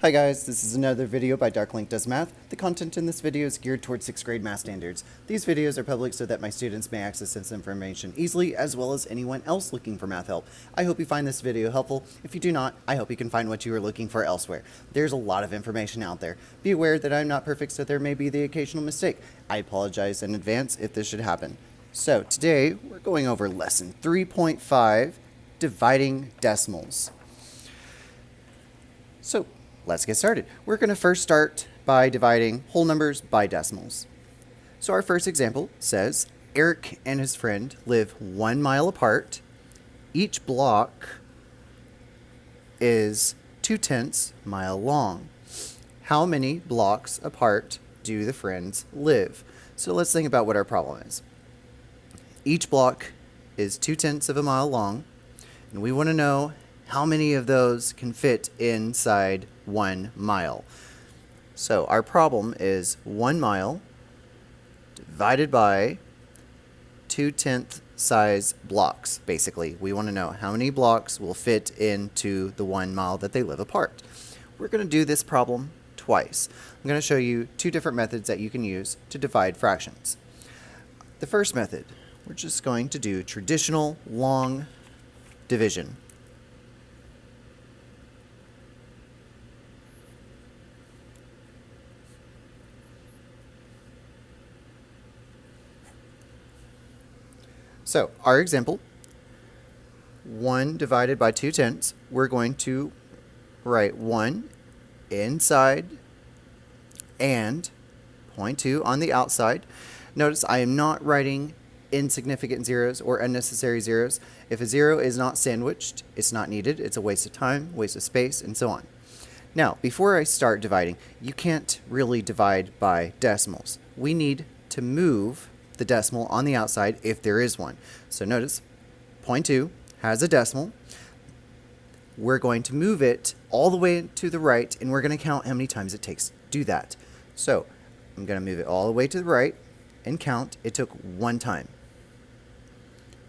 Hi guys, this is another video by Darklink Does Math. The content in this video is geared towards 6th grade math standards. These videos are public so that my students may access this information easily, as well as anyone else looking for math help. I hope you find this video helpful. If you do not, I hope you can find what you are looking for elsewhere. There's a lot of information out there. Be aware that I'm not perfect, so there may be the occasional mistake. I apologize in advance if this should happen. So today, we're going over lesson 3.5, dividing decimals. So let's get started. We're going to first start by dividing whole numbers by decimals. So our first example says Eric and his friend live 1 mile apart. Each block is 2/10 mile long. How many blocks apart do the friends live? So let's think about what our problem is. Each block is 2/10 of a mile long, and we want to know how many of those can fit inside 1 mile. So our problem is 1 mile divided by 2/10 size blocks. Basically, we want to know how many blocks will fit into the 1 mile that they live apart. We're going to do this problem twice. I'm going to show you two different methods that you can use to divide fractions. The first method, we're just going to do traditional long division. So our example, 1 divided by 2/10, we're going to write 1 inside and 0.2 on the outside. Notice I am not writing insignificant zeros or unnecessary zeros. If a zero is not sandwiched, it's not needed. It's a waste of time, waste of space, and so on. Now, before I start dividing, you can't really divide by decimals. We need to move the decimal on the outside if there is one. So notice 0.2 has a decimal. We're going to move it all the way to the right, and we're going to count how many times it takes to do that. So I'm going to move it all the way to the right and count. It took 1 time.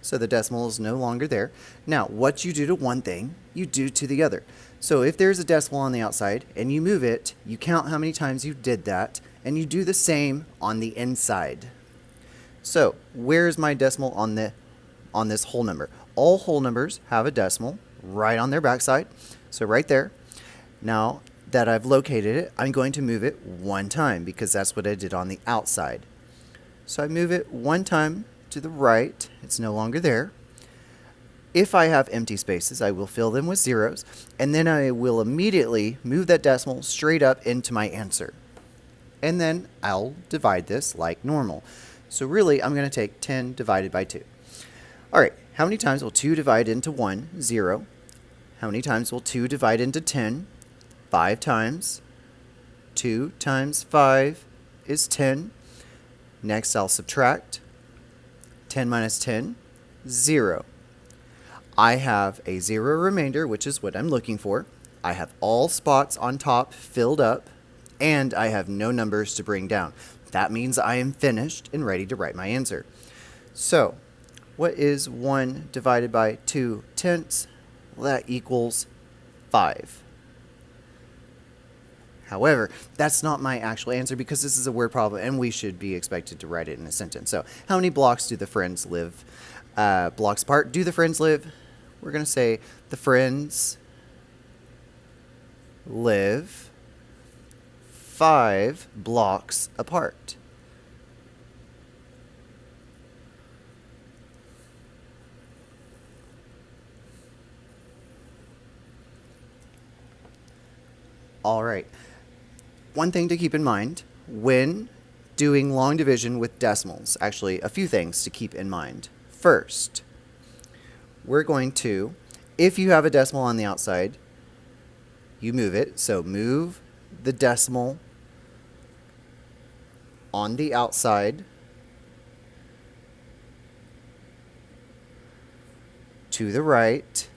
So the decimal is no longer there. Now, what you do to one thing, you do to the other. So if there's a decimal on the outside and you move it, you count how many times you did that, and you do the same on the inside. So where is my decimal on this whole number? All whole numbers have a decimal right on their backside. So right there. Now that I've located it, I'm going to move it 1 time because that's what I did on the outside. So I move it 1 time to the right. It's no longer there. If I have empty spaces, I will fill them with zeros, and then I will immediately move that decimal straight up into my answer. And then I'll divide this like normal. So really, I'm going to take 10 divided by 2. All right, how many times will 2 divide into 1? 0. How many times will 2 divide into 10? 5 times. 2 times 5 is 10. Next, I'll subtract. 10 minus 10, 0. I have a 0 remainder, which is what I'm looking for. I have all spots on top filled up, and I have no numbers to bring down. That means I am finished and ready to write my answer. So, what is 1 divided by 2/10? Well, that equals 5. However, that's not my actual answer because this is a word problem and we should be expected to write it in a sentence. So, how many blocks do the friends live? Blocks apart. Do the friends live? We're going to say the friends live 5 blocks apart. All right. One thing to keep in mind when doing long division with decimals, actually a few things to keep in mind. First, we're going to, if you have a decimal on the outside, you move it. So move the decimal on the outside to the right.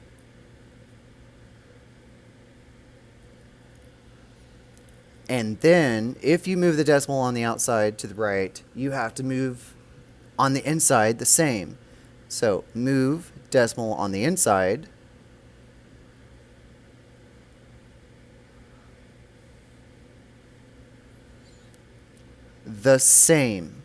And then, if you move the decimal on the outside to the right, you have to move on the inside the same. So, move decimal on the inside the same.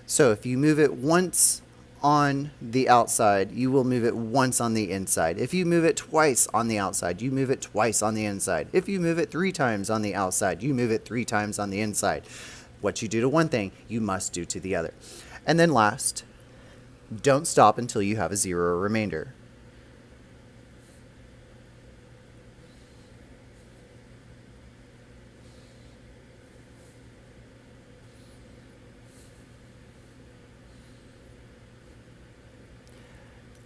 So if you move it once on the outside, you will move it once on the inside. If you move it twice on the outside, you move it twice on the inside. If you move it 3 times on the outside, you move it 3 times on the inside. What you do to one thing, you must do to the other. And then last, don't stop until you have a 0 remainder.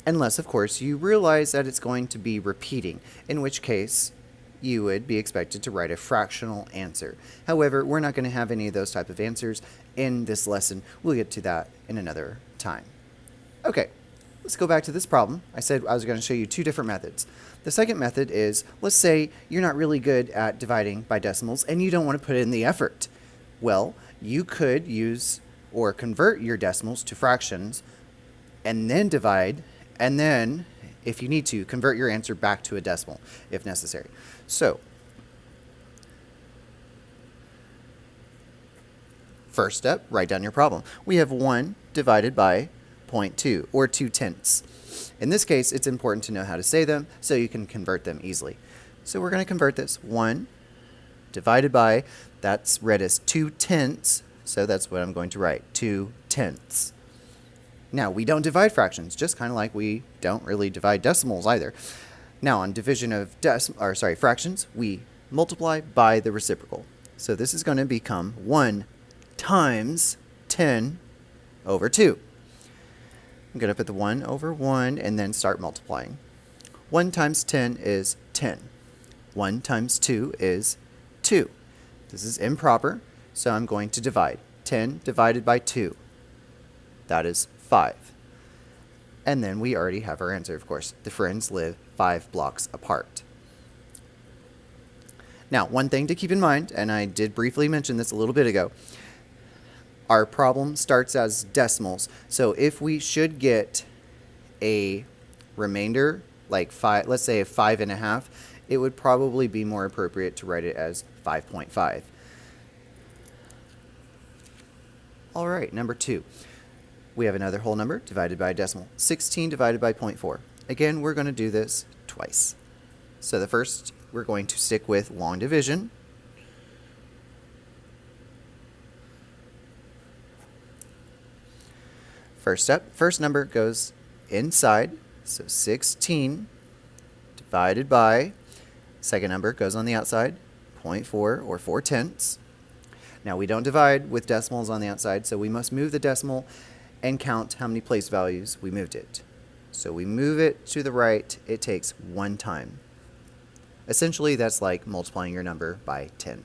Unless, of course, you realize that it's going to be repeating, in which case you would be expected to write a fractional answer. However, we're not going to have any of those type of answers in this lesson. We'll get to that in another time. Okay, let's go back to this problem. I said I was going to show you 2 different methods. The second method is, let's say you're not really good at dividing by decimals and you don't want to put in the effort. Well, you could use or convert your decimals to fractions and then divide, and then, if you need to, convert your answer back to a decimal if necessary. So, first step, write down your problem. We have 1 divided by 0.2, or 2/10. In this case, it's important to know how to say them so you can convert them easily. So we're going to convert this. 1 divided by, that's read as 2/10, so that's what I'm going to write, 2/10. Now, we don't divide fractions, just kind of like we don't really divide decimals either. Now, on division of fractions, we multiply by the reciprocal. So this is going to become 1 times 10 over 2. I'm going to put the 1 over 1 and then start multiplying. 1 times 10 is 10. 1 times 2 is 2. This is improper, so I'm going to divide. 10 divided by 2. That is 5. And then we already have our answer, of course. The friends live 5 blocks apart. Now, one thing to keep in mind, and I did briefly mention this a little bit ago, our problem starts as decimals. So if we should get a remainder, like 5, let's say a 5.5, it would probably be more appropriate to write it as 5.5. All right, number 2. We have another whole number divided by a decimal. 16 divided by 0.4. Again, we're going to do this twice. So the first, we're going to stick with long division. First step, first number goes inside. So 16 divided by, second number goes on the outside, 0.4 or 4/10. Now we don't divide with decimals on the outside, so we must move the decimal and count how many place values we moved it. So we move it to the right, it takes 1 time. Essentially, that's like multiplying your number by 10.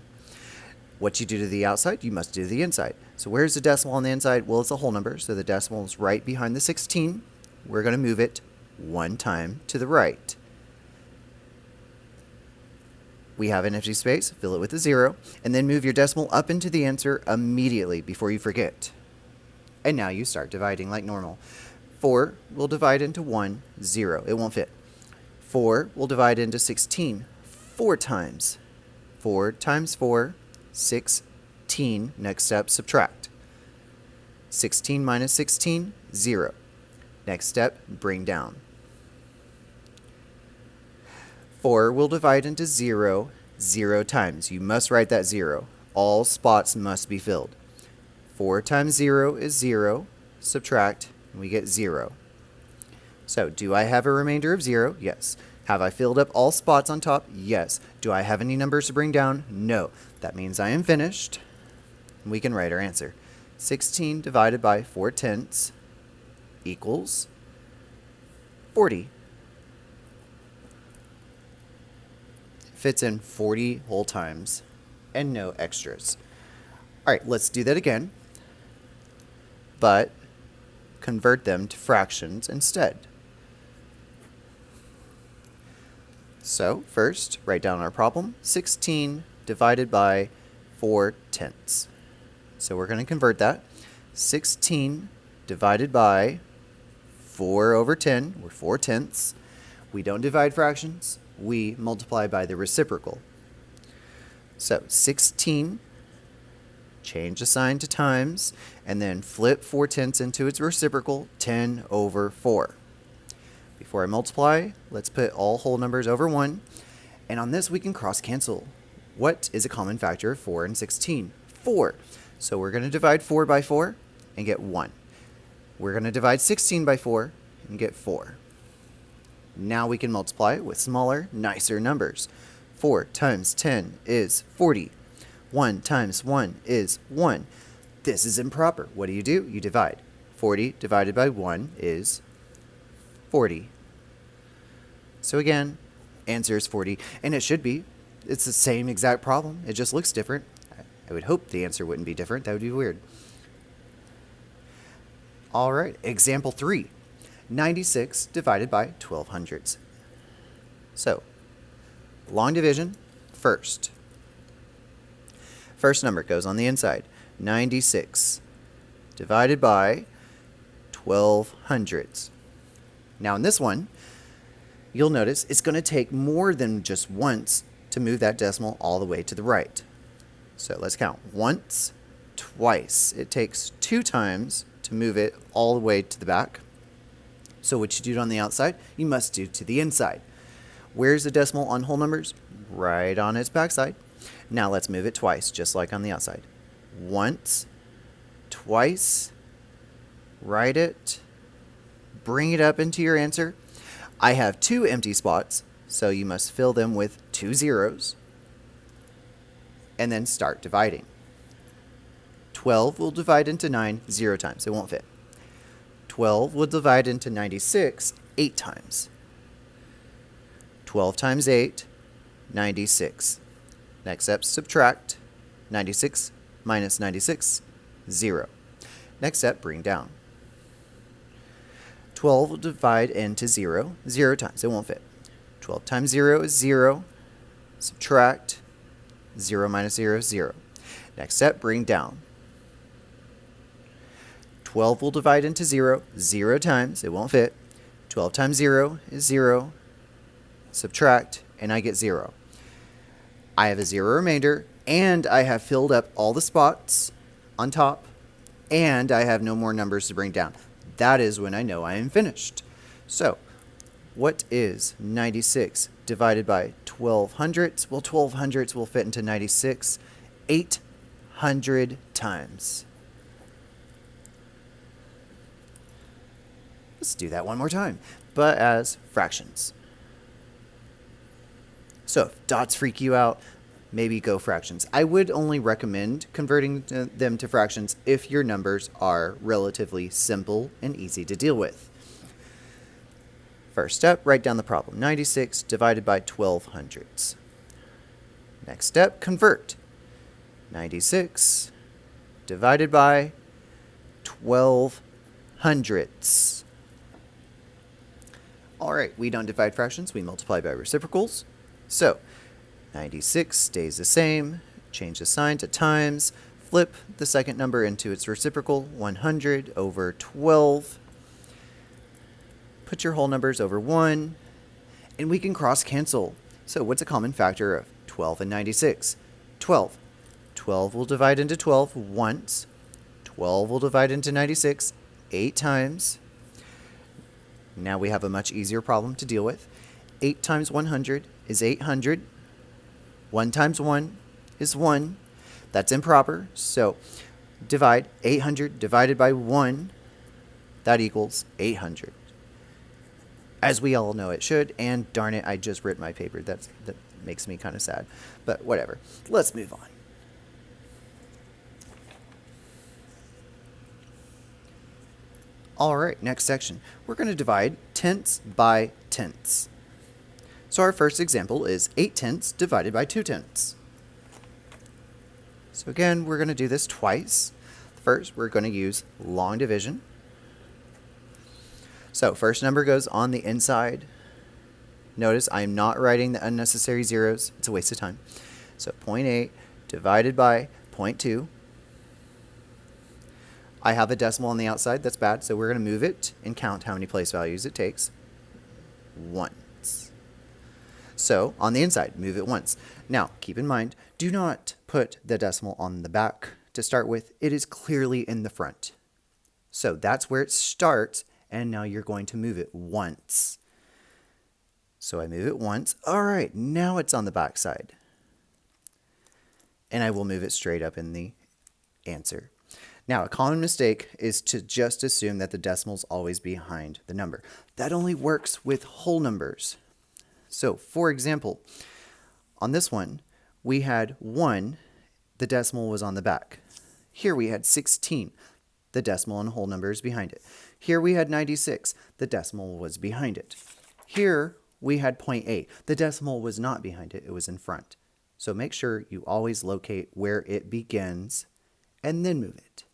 What you do to the outside, you must do to the inside. So where's the decimal on the inside? Well, it's a whole number, so the decimal is right behind the 16. We're going to move it 1 time to the right. We have an empty space, fill it with a 0, and then move your decimal up into the answer immediately before you forget. And now you start dividing like normal. 4 will divide into 1, 0. It won't fit. 4 will divide into 16, 4 times. 4 times 4, 16. Next step, subtract. 16 minus 16, 0. Next step, bring down. 4 will divide into 0, 0 times. You must write that 0. All spots must be filled. 4 times 0 is 0. Subtract, and we get 0. So, do I have a remainder of 0? Yes. Have I filled up all spots on top? Yes. Do I have any numbers to bring down? No. That means I am finished. We can write our answer. 16 divided by 4/10 equals 40. Fits in 40 whole times and no extras. All right, let's do that again, but convert them to fractions instead. So first, write down our problem, 16 divided by 4/10. So we're going to convert that. 16 divided by 4 over 10, or 4/10. We don't divide fractions. We multiply by the reciprocal. So 16 change the sign to times, and then flip 4/10 into its reciprocal, 10 over 4. Before I multiply, let's put all whole numbers over 1, and on this we can cross cancel. What is a common factor of 4 and 16? 4. So we're going to divide 4 by 4 and get 1. We're going to divide 16 by 4 and get 4. Now we can multiply with smaller, nicer numbers. 4 times 10 is 40. 1 times 1 is 1. This is improper. What do? You divide. 40 divided by 1 is 40. So again, answer is 40, and it should be. It's the same exact problem. It just looks different. I would hope the answer wouldn't be different. That would be weird. All right, example 3. 96 divided by 1200ths. So, long division first. First number goes on the inside. 96 divided by 1200ths. Now in this one, you'll notice it's going to take more than just once to move that decimal all the way to the right. So let's count. Once, twice. It takes 2 times to move it all the way to the back. So what you do on the outside, you must do to the inside. Where's the decimal on whole numbers? Right on its backside. Now let's move it twice, just like on the outside. Once, twice, write it, bring it up into your answer. I have 2 empty spots, so you must fill them with 2 zeros, and then start dividing. 12 will divide into 9 0 times. It won't fit. 12 will divide into 96 8 times. 12 times 8, 96. Next step, subtract. 96 minus 96, 0. Next step, bring down. 12 will divide into 0 0 times. It won't fit. 12 times 0 is 0. Subtract. 0 minus 0 is 0. Next step, bring down. 12 will divide into 0 0 times. It won't fit. 12 times 0 is 0. Subtract, and I get 0. I have a 0 remainder, and I have filled up all the spots on top, and I have no more numbers to bring down. That is when I know I am finished. So, what is 96 divided by 1200ths? Well, 1200ths will fit into 96 800 times. Let's do that one more time, but as fractions. So if dots freak you out, maybe go fractions. I would only recommend converting them to fractions if your numbers are relatively simple and easy to deal with. First step, write down the problem. 96 divided by 1200ths. Next step, convert. 96 divided by 1200ths. All right, we don't divide fractions, we multiply by reciprocals. So, 96 stays the same, change the sign to times, flip the second number into its reciprocal, 100 over 12. Put your whole numbers over 1, and we can cross cancel. So what's a common factor of 12 and 96? 12. 12 will divide into 12 once. 12 will divide into 96 8 times. Now we have a much easier problem to deal with. 8 times 100 is 800. 1 times 1 is 1. That's improper, so divide 800 divided by 1. That equals 800. As we all know it should, and darn it, I just ripped my paper. That makes me kind of sad, but whatever. Let's move on. All right, next section. We're going to divide tenths by tenths. So our first example is 8 tenths divided by 2 tenths. So again, we're going to do this twice. First, we're going to use long division. So first number goes on the inside. Notice I'm not writing the unnecessary zeros. It's a waste of time. So 0.8 divided by 0.2. I have a decimal on the outside. That's bad. So we're going to move it and count how many place values it takes. Once. So on the inside, move it once. Now, keep in mind, do not put the decimal on the back to start with, it is clearly in the front. So that's where it starts, and now you're going to move it once. So I move it once. All right, now it's on the back side. And I will move it straight up in the answer. Now, a common mistake is to just assume that the decimal is always behind the number. That only works with whole numbers. So, for example, on this one, we had 1, the decimal was on the back. Here we had 16, the decimal and whole number is behind it. Here we had 96, the decimal was behind it. Here we had 0.8, the decimal was not behind it, it was in front. So make sure you always locate where it begins and then move it.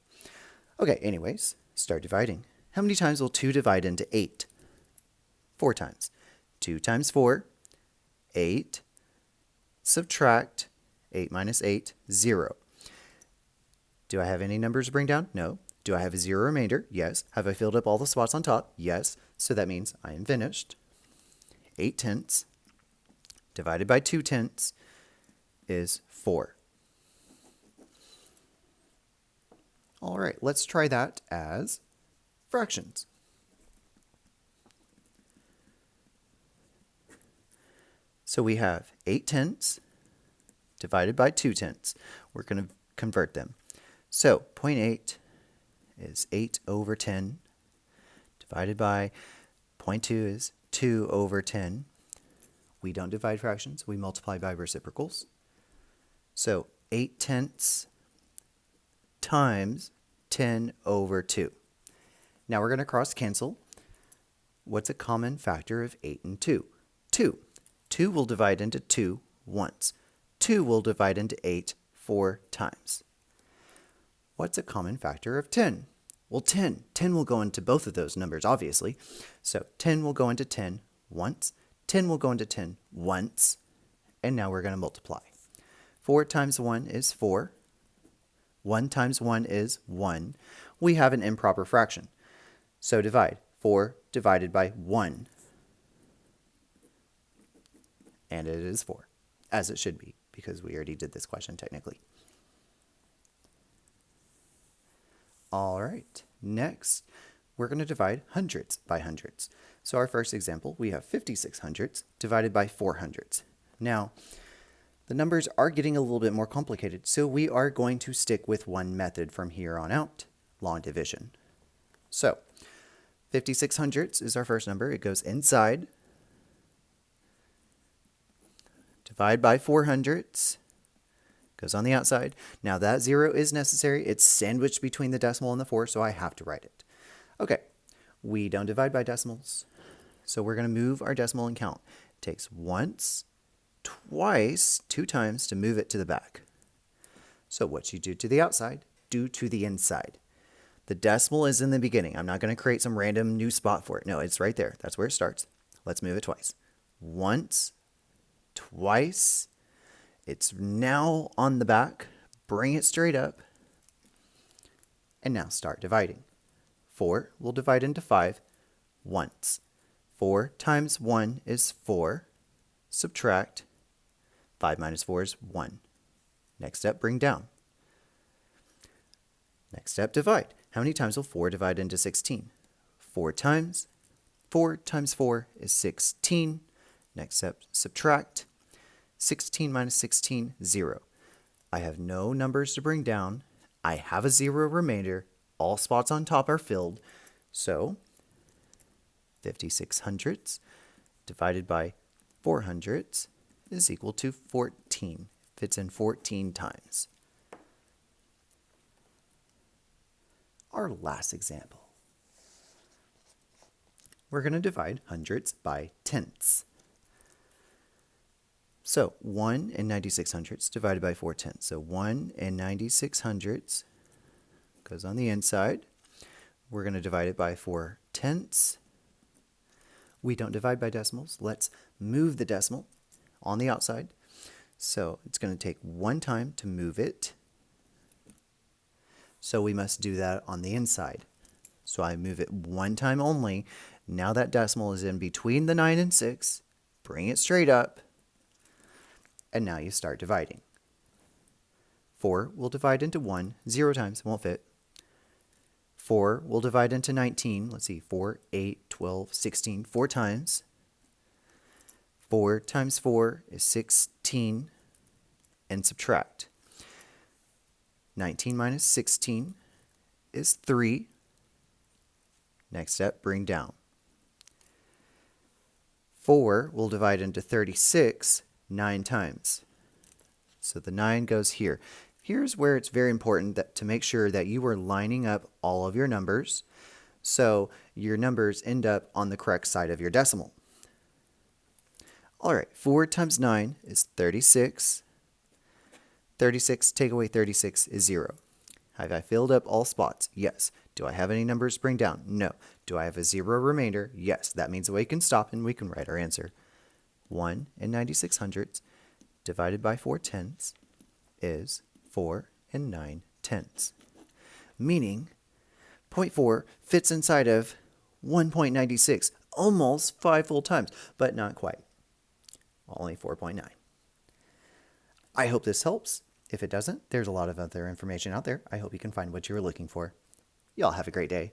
Okay, anyways, start dividing. How many times will 2 divide into 8? 4 times. 2 times 4, 8. Subtract 8 minus 8, 0. Do I have any numbers to bring down? No. Do I have a 0 remainder? Yes. Have I filled up all the spots on top? Yes. So that means I am finished. 8 tenths divided by 2 tenths is 4. All right, let's try that as fractions. So we have 8 tenths divided by 2 tenths. We're going to convert them. So 0.8 is 8 over 10 divided by 0.2 is 2 over 10. We don't divide fractions, we multiply by reciprocals. So 8 tenths times 10 over 2. Now we're going to cross cancel. What's a common factor of 8 and 2? 2. 2 will divide into 2 once. 2 will divide into 8 4 times. What's a common factor of 10? Well, 10. 10 will go into both of those numbers, obviously. So 10 will go into 10 once. 10 will go into 10 once. And now we're going to multiply. 4 times 1 is 4. 1 times 1 is 1. We have an improper fraction. So divide. 4 divided by 1. And it is 4, as it should be, because we already did this question technically. All right, next, we're going to divide hundreds by hundreds. So our first example, we have 56 hundredths divided by 4 hundredths. Now, the numbers are getting a little bit more complicated, so we are going to stick with one method from here on out, long division. So, 56 hundredths is our first number. It goes inside. Divide by 4 hundredths. Goes on the outside. Now that 0 is necessary. It's sandwiched between the decimal and the 4, so I have to write it. Okay, we don't divide by decimals, so we're going to move our decimal and count. It takes once, twice, 2 times to move it to the back. So what you do to the outside, do to the inside. The decimal is in the beginning. I'm not going to create some random new spot for it. No, it's right there. That's where it starts. Let's move it twice. Once, twice. It's now on the back. Bring it straight up. And now start dividing. 4 will divide into 5 once. 4 times 1 is 4. Subtract. 5 minus 4 is 1. Next step, bring down. Next step, divide. How many times will 4 divide into 16? 4 times. 4 times 4 is 16. Next step, subtract. 16 minus 16, 0. I have no numbers to bring down. I have a 0 remainder. All spots on top are filled. So 56 hundredths divided by 4 hundredths is equal to 14. Fits in 14 times. Our last example. We're going to divide hundredths by tenths. So 1 and 96 hundredths divided by 4 tenths. So 1 and 96 hundredths goes on the inside. We're going to divide it by 4 tenths. We don't divide by decimals. Let's move the decimal on the outside. So it's going to take 1 time to move it. So we must do that on the inside. So I move it 1 time only. Now that decimal is in between the 9 and 6. Bring it straight up. And now you start dividing. 4 will divide into 1 0 times, won't fit. 4 will divide into 19. Let's see, 4, 8, 12, 16, 4 times. 4 times 4 is 16, and subtract. 19 minus 16 is 3. Next step, bring down. 4 will divide into 36 9 times. So the 9 goes here. Here's where it's very important to make sure that you are lining up all of your numbers so your numbers end up on the correct side of your decimal. All right, 4 times 9 is 36. 36, take away 36 is 0. Have I filled up all spots? Yes. Do I have any numbers to bring down? No. Do I have a 0 remainder? Yes. That means we can stop and we can write our answer. 1 and 96 hundredths divided by 4 tenths is 4 and 9 tenths. Meaning, 0.4 fits inside of 1.96, almost 5 full times, but not quite. Only 4.9. I hope this helps. If it doesn't, there's a lot of other information out there. I hope you can find what you were looking for. Y'all have a great day.